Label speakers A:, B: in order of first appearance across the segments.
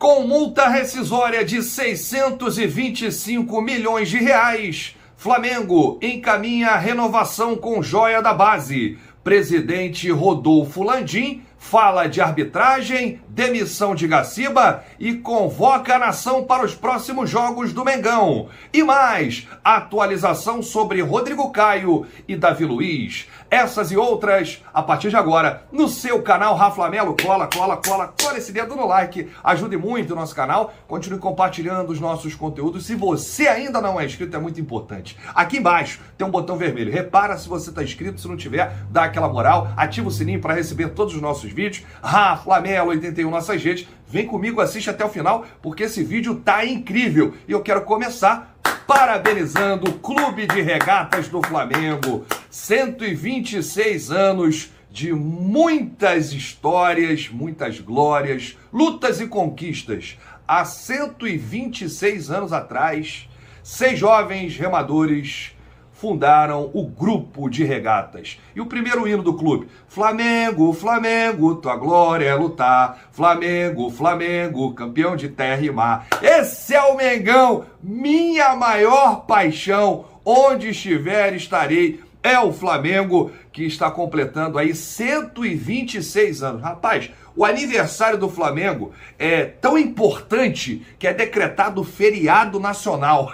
A: Com multa rescisória de 625 milhões de reais, Flamengo encaminha a renovação com joia da base. Presidente Rodolfo Landim fala de arbitragem, demissão de Gaciba e convoca a nação para os próximos jogos do Mengão. E mais, atualização sobre Rodrigo Caio e Davi Luiz. Essas e outras, a partir de agora, no seu canal Raflamelo. Cola esse dedo no like, ajude muito o nosso canal, continue compartilhando os nossos conteúdos. Se você ainda não é inscrito, é muito importante. Aqui embaixo tem um botão vermelho, repara se você está inscrito, se não tiver, dá aquela moral, ativa o sininho para receber todos os nossos vídeos. Raflamelo 81 nossas redes, vem comigo, assiste até o final, porque esse vídeo tá incrível. E eu quero começar parabenizando o Clube de Regatas do Flamengo. 126 anos de muitas histórias, muitas glórias, lutas e conquistas. Há 126 anos atrás, 6 jovens remadores fundaram o Grupo de Regatas. E o primeiro hino do clube: Flamengo, Flamengo, tua glória é lutar. Flamengo, Flamengo, campeão de terra e mar. Esse é o Mengão, minha maior paixão. Onde estiver, estarei. É o Flamengo que está completando aí 126 anos. Rapaz, o aniversário do Flamengo é tão importante que é decretado feriado nacional.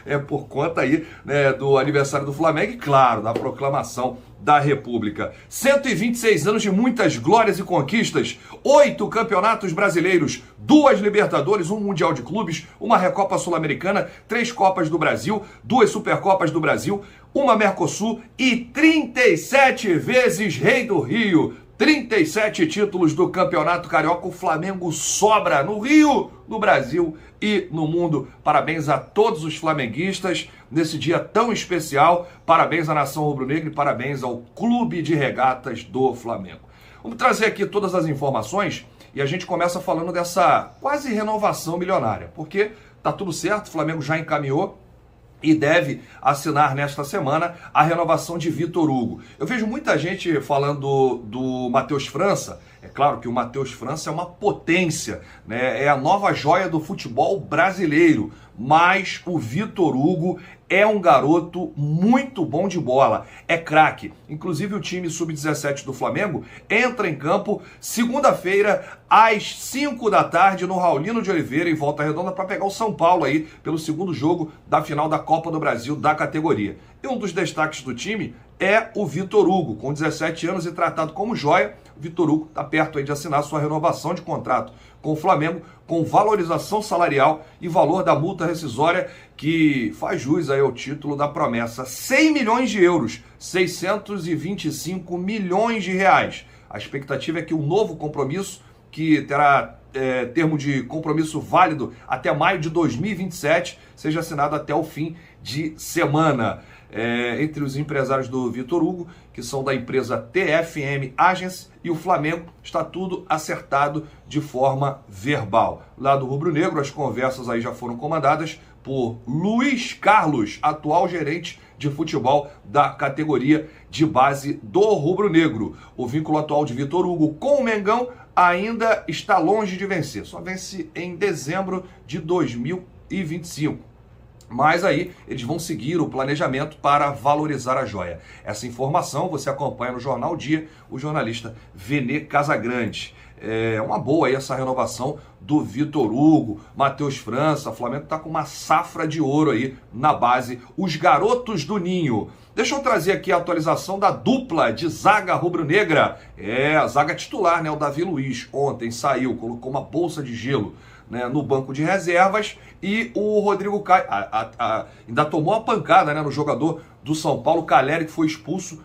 A: É por conta aí, né, do aniversário do Flamengo e, claro, da proclamação da República. 126 anos de muitas glórias e conquistas, 8 campeonatos brasileiros, 2 Libertadores, 1 Mundial de Clubes, 1 Recopa Sul-Americana, 3 Copas do Brasil, 2 Supercopas do Brasil, 1 Mercosul e 37 vezes Rei do Rio. 37 títulos do Campeonato Carioca. O Flamengo sobra no Rio, no Brasil e no mundo. Parabéns a todos os flamenguistas nesse dia tão especial. Parabéns à nação rubro-negra e parabéns ao Clube de Regatas do Flamengo. Vamos trazer aqui todas as informações e a gente começa falando dessa quase renovação milionária, porque tá tudo certo, o Flamengo já encaminhou e deve assinar nesta semana a renovação de Vitor Hugo. Eu vejo muita gente falando do Matheus França. É claro que o Matheus França é uma potência, né? É a nova joia do futebol brasileiro. Mas o Vitor Hugo é um garoto muito bom de bola, é craque. Inclusive o time sub-17 do Flamengo entra em campo segunda-feira às 5 da tarde no Raulino de Oliveira, em Volta Redonda, para pegar o São Paulo aí pelo segundo jogo da final da Copa do Brasil da categoria. E um dos destaques do time é o Vitor Hugo, com 17 anos e tratado como joia. O Vitor Hugo está perto aí de assinar sua renovação de contrato com o Flamengo, com valorização salarial e valor da multa rescisória que faz jus aí ao título da promessa. 100 milhões de euros, 625 milhões de reais. A expectativa é que o novo compromisso, que terá termo de compromisso válido até maio de 2027, seja assinado até o fim de semana. Entre os empresários do Vitor Hugo, que são da empresa TFM Agents, e o Flamengo, está tudo acertado de forma verbal. Lá do Rubro Negro, as conversas aí já foram comandadas por Luiz Carlos, atual gerente de futebol da categoria de base do Rubro Negro. O vínculo atual de Vitor Hugo com o Mengão ainda está longe de vencer, só vence em dezembro de 2025. Mas aí eles vão seguir o planejamento para valorizar a joia. Essa informação você acompanha no Jornal Dia, o jornalista Vene Casagrande. É uma boa aí essa renovação do Vitor Hugo, Matheus França. O Flamengo está com uma safra de ouro aí na base. Os garotos do Ninho. Deixa eu trazer aqui a atualização da dupla de zaga rubro-negra. A zaga titular, né? O Davi Luiz ontem saiu, colocou uma bolsa de gelo, né, no banco de reservas, e o Rodrigo Caio ainda tomou a pancada, né, no jogador do São Paulo, o Caleri, que foi expulso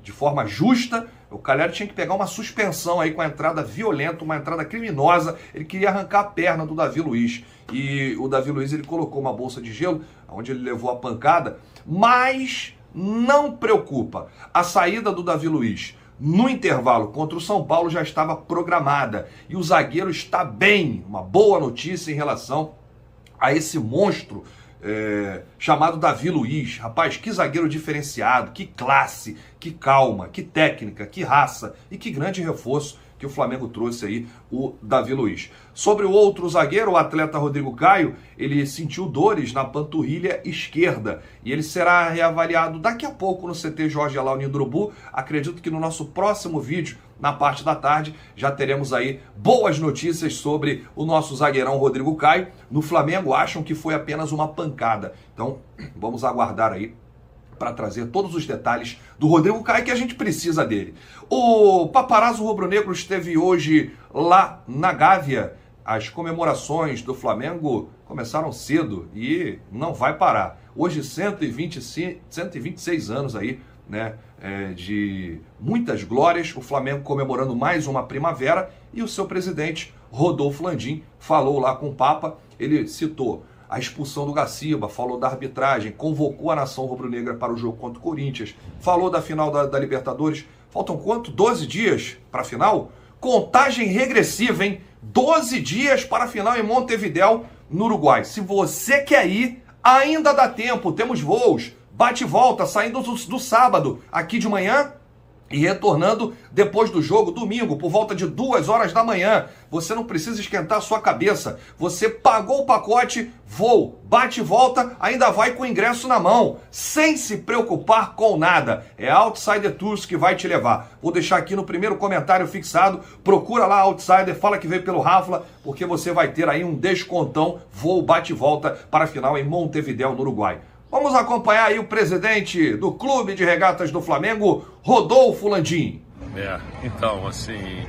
A: de forma justa. O Caleri tinha que pegar uma suspensão aí com a entrada violenta, uma entrada criminosa. Ele queria arrancar a perna do Davi Luiz. E o Davi Luiz, ele colocou uma bolsa de gelo, onde ele levou a pancada. Mas não preocupa, a saída do Davi Luiz no intervalo contra o São Paulo já estava programada. E o zagueiro está bem. Uma boa notícia em relação a esse monstro chamado Davi Luiz. Rapaz, que zagueiro diferenciado, que classe, que calma, que técnica, que raça e que grande reforço que o Flamengo trouxe aí o Davi Luiz. Sobre o outro zagueiro, o atleta Rodrigo Caio, ele sentiu dores na panturrilha esquerda e ele será reavaliado daqui a pouco no CT Jorge Alain do Urubu. Acredito que no nosso próximo vídeo, na parte da tarde, já teremos aí boas notícias sobre o nosso zagueirão Rodrigo Caio. No Flamengo acham que foi apenas uma pancada. Então, vamos aguardar aí para trazer todos os detalhes do Rodrigo Caio, que a gente precisa dele. O paparazzo rubro-negro esteve hoje lá na Gávea. As comemorações do Flamengo começaram cedo e não vai parar. Hoje 126 anos aí, né, de muitas glórias, o Flamengo comemorando mais uma primavera, e o seu presidente, Rodolfo Landim, falou lá com o Papa. Ele citou a expulsão do Gaciba, falou da arbitragem, convocou a nação rubro-negra para o jogo contra o Corinthians, falou da final da Libertadores. Faltam quanto? 12 dias para a final? Contagem regressiva, hein? 12 dias para a final em Montevidéu, no Uruguai. Se você quer ir, ainda dá tempo, temos voos, bate e volta, saindo do sábado, aqui de manhã, e retornando depois do jogo, domingo, por volta de 2 horas da manhã. Você não precisa esquentar a sua cabeça. Você pagou o pacote, voo, bate e volta, ainda vai com o ingresso na mão, sem se preocupar com nada. É a Outsider Tours que vai te levar. Vou deixar aqui no primeiro comentário fixado. Procura lá a Outsider, fala que veio pelo Rafla, porque você vai ter aí um descontão, voo, bate e volta para a final em Montevidéu, no Uruguai. Vamos acompanhar aí o presidente do Clube de Regatas do Flamengo, Rodolfo Landim.
B: Então, assim,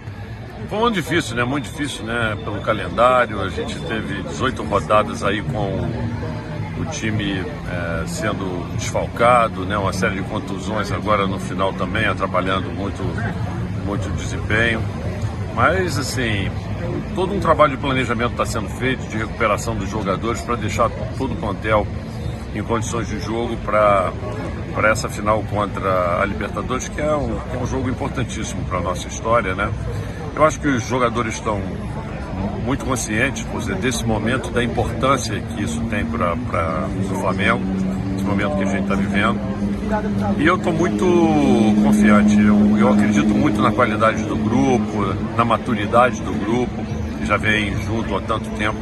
B: foi um ano difícil, né? Muito difícil, né? Pelo calendário, a gente teve 18 rodadas aí com o time sendo desfalcado, né? Uma série de contusões agora no final também, atrapalhando muito o desempenho. Mas, assim, todo um trabalho de planejamento está sendo feito, de recuperação dos jogadores, para deixar todo o plantel em condições de jogo para essa final contra a Libertadores, que é um jogo importantíssimo para a nossa história, né? Eu acho que os jogadores estão muito conscientes, por exemplo, desse momento, da importância que isso tem para o Flamengo, esse momento que a gente está vivendo. E eu estou muito confiante, eu acredito muito na qualidade do grupo, na maturidade do grupo, que já vem junto há tanto tempo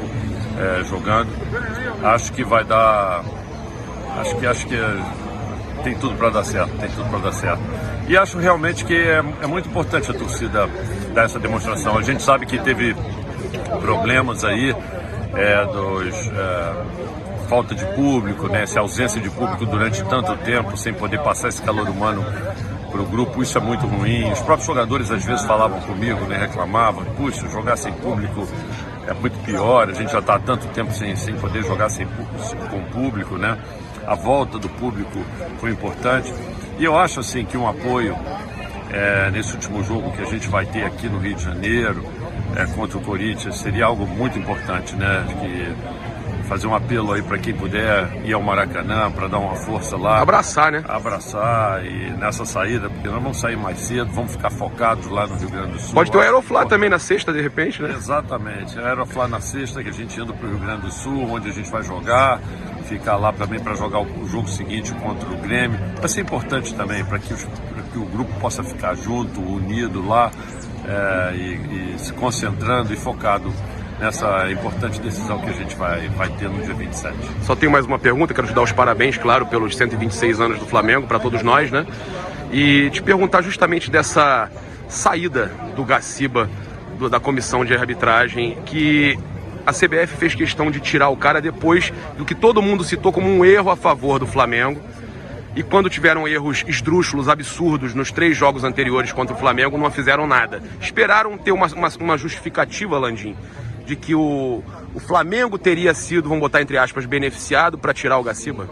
B: jogando. Acho que vai dar... Acho que tem tudo para dar certo, E acho realmente que é muito importante a torcida dar essa demonstração. A gente sabe que teve problemas aí, falta de público, né, essa ausência de público durante tanto tempo, sem poder passar esse calor humano para o grupo. Isso é muito ruim. Os próprios jogadores às vezes falavam comigo, né, reclamavam, puxa, jogar sem público é muito pior, a gente já está há tanto tempo sem poder jogar com público, né? A volta do público foi importante, e eu acho assim que um apoio nesse último jogo que a gente vai ter aqui no Rio de Janeiro contra o Corinthians seria algo muito importante, né? Fazer um apelo aí para quem puder ir ao Maracanã para dar uma força lá.
C: Abraçar, né?
B: Abraçar, e nessa saída, porque nós vamos sair mais cedo, vamos ficar focados lá no Rio Grande do Sul.
C: Pode ter o Aeroflá também na sexta, de repente, né?
B: Exatamente, a Aeroflá na sexta, que a gente indo para o Rio Grande do Sul, onde a gente vai jogar, ficar lá também para jogar o jogo seguinte contra o Grêmio. Vai ser importante também para que o grupo possa ficar junto, unido lá, e se concentrando e focado nessa importante decisão que a gente vai ter no dia 27.
C: Só tenho mais uma pergunta, quero te dar os parabéns, claro, pelos 126 anos do Flamengo, para todos nós, né? E te perguntar justamente dessa saída do Gaciba, da comissão de arbitragem, que a CBF fez questão de tirar o cara depois do que todo mundo citou como um erro a favor do Flamengo. E quando tiveram erros esdrúxulos, absurdos, nos 3 jogos anteriores contra o Flamengo, não fizeram nada. Esperaram ter uma justificativa, Landim, de que o Flamengo teria sido, vamos botar entre aspas, beneficiado para tirar o Gaciba?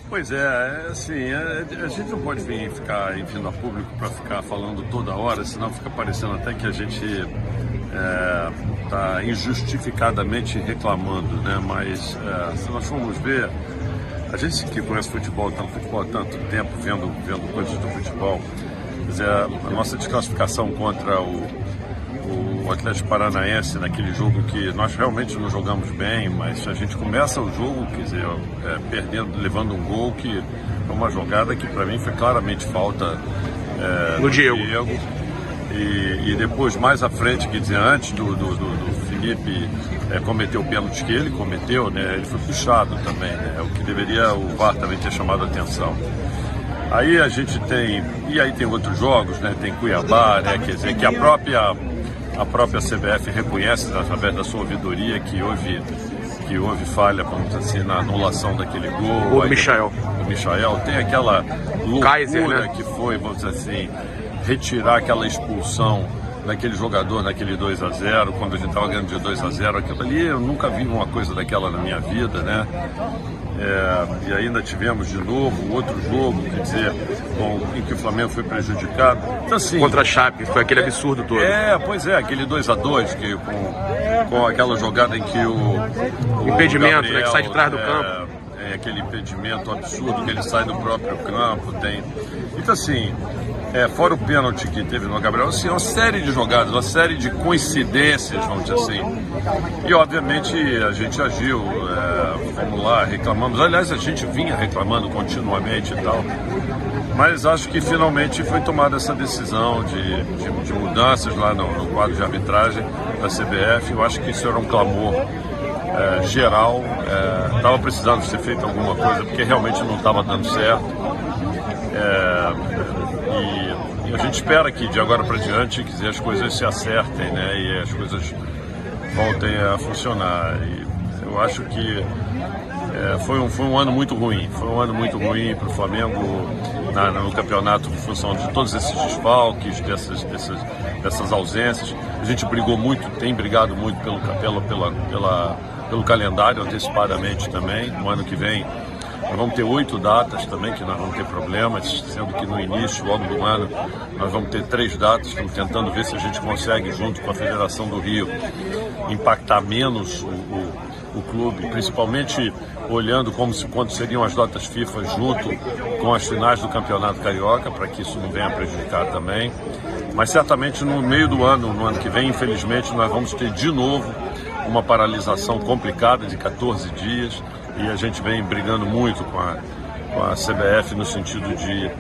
B: Pois é, assim, a gente não pode ficar vindo a público para ficar falando toda hora, senão fica parecendo até que a gente está injustificadamente reclamando, né? Mas se nós formos ver, a gente que conhece futebol, está no futebol há tanto tempo, vendo coisas do futebol, quer dizer, a nossa desclassificação contra o Atlético Paranaense, naquele jogo que nós realmente não jogamos bem, mas a gente começa o jogo, quer dizer, perdendo, levando um gol, que é uma jogada que para mim foi claramente falta
C: no Diego.
B: E depois, mais à frente, quer dizer, antes do Felipe cometer o pênalti que ele cometeu, né, ele foi puxado também, né, o que deveria o VAR também ter chamado a atenção. Aí a gente tem, e aí tem outros jogos, né, tem Cuiabá, né, quer dizer, que a própria CBF reconhece, através da sua ouvidoria, que houve falha, vamos dizer assim, na anulação daquele gol.
C: O Michael.
B: O Michael. Tem aquela loucura,
C: Kaiser, né,
B: que foi, vamos dizer assim, retirar aquela expulsão daquele jogador naquele 2-0, quando a gente estava ganhando de 2-0. Aquilo ali, eu nunca vi uma coisa daquela na minha vida, né? E ainda tivemos de novo outro jogo, quer dizer, em que o Flamengo foi prejudicado. Então, assim,
C: contra a Chape, foi aquele absurdo todo.
B: Pois é, aquele 2-2, que com aquela jogada em que o
C: impedimento,
B: Gabriel,
C: né, que sai de trás do campo.
B: Aquele impedimento absurdo que ele sai do próprio campo, tem. Então, assim, fora o pênalti que teve no Gabriel, assim, uma série de jogadas, uma série de coincidências, vamos dizer assim. E, obviamente, a gente agiu, vamos lá, reclamamos. Aliás, a gente vinha reclamando continuamente e tal. Mas acho que finalmente foi tomada essa decisão de mudanças lá no quadro de arbitragem da CBF. Eu acho que isso era um clamor geral. Estava precisando ser feita alguma coisa, porque realmente não estava dando certo. E a gente espera que de agora para diante, quer dizer, as coisas se acertem, né, e as coisas voltem a funcionar. E eu acho que foi um ano muito ruim. Foi um ano muito ruim para o Flamengo no campeonato, em função de todos esses desfalques, dessas ausências. A gente brigou muito, tem brigado muito pelo calendário antecipadamente também. No ano que vem nós vamos ter 8 datas também, que nós vamos ter problemas, sendo que no início, logo do ano, nós vamos ter 3 datas. Estamos tentando ver se a gente consegue, junto com a Federação do Rio, impactar menos o clube, principalmente olhando quando seriam as datas FIFA junto com as finais do Campeonato Carioca, para que isso não venha a prejudicar também. Mas certamente no meio do ano, no ano que vem, infelizmente, nós vamos ter de novo uma paralisação complicada de 14 dias, e a gente vem brigando muito com a CBF no sentido de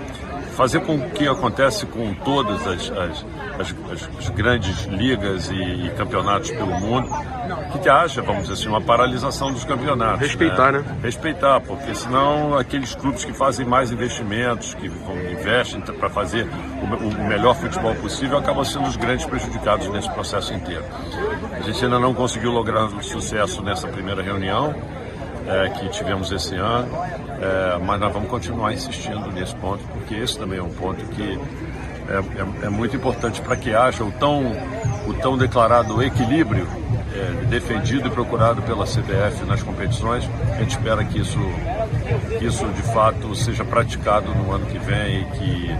B: fazer com que acontece com todas as grandes ligas e campeonatos pelo mundo, que haja, vamos dizer assim, uma paralisação dos campeonatos.
C: Respeitar, né?
B: Respeitar, porque senão aqueles clubes que fazem mais investimentos, que investem para fazer o melhor futebol possível, acabam sendo os grandes prejudicados nesse processo inteiro. A gente ainda não conseguiu lograr sucesso nessa primeira reunião que tivemos esse ano, mas nós vamos continuar insistindo nesse ponto, porque esse também é um ponto que é muito importante para que haja o tão declarado equilíbrio defendido e procurado pela CBF nas competições. A gente espera que isso de fato seja praticado no ano que vem e que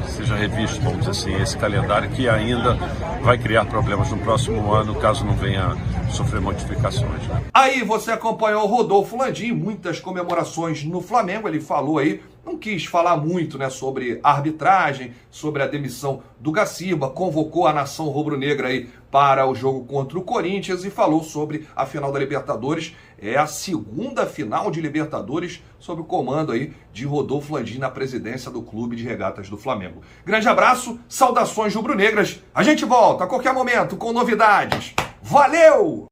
B: seja revisto, vamos dizer assim, esse calendário, que ainda vai criar problemas no próximo ano, caso não venha sofrer modificações.
A: Aí você acompanhou o Rodolfo Landim, muitas comemorações no Flamengo. Ele falou aí, não quis falar muito, né, sobre a arbitragem, sobre a demissão do Gaciba, convocou a nação rubro-negra aí para o jogo contra o Corinthians e falou sobre a final da Libertadores. É a segunda final de Libertadores sob o comando aí de Rodolfo Landim na presidência do Clube de Regatas do Flamengo. Grande abraço, saudações rubro-negras. A gente volta a qualquer momento com novidades. Valeu!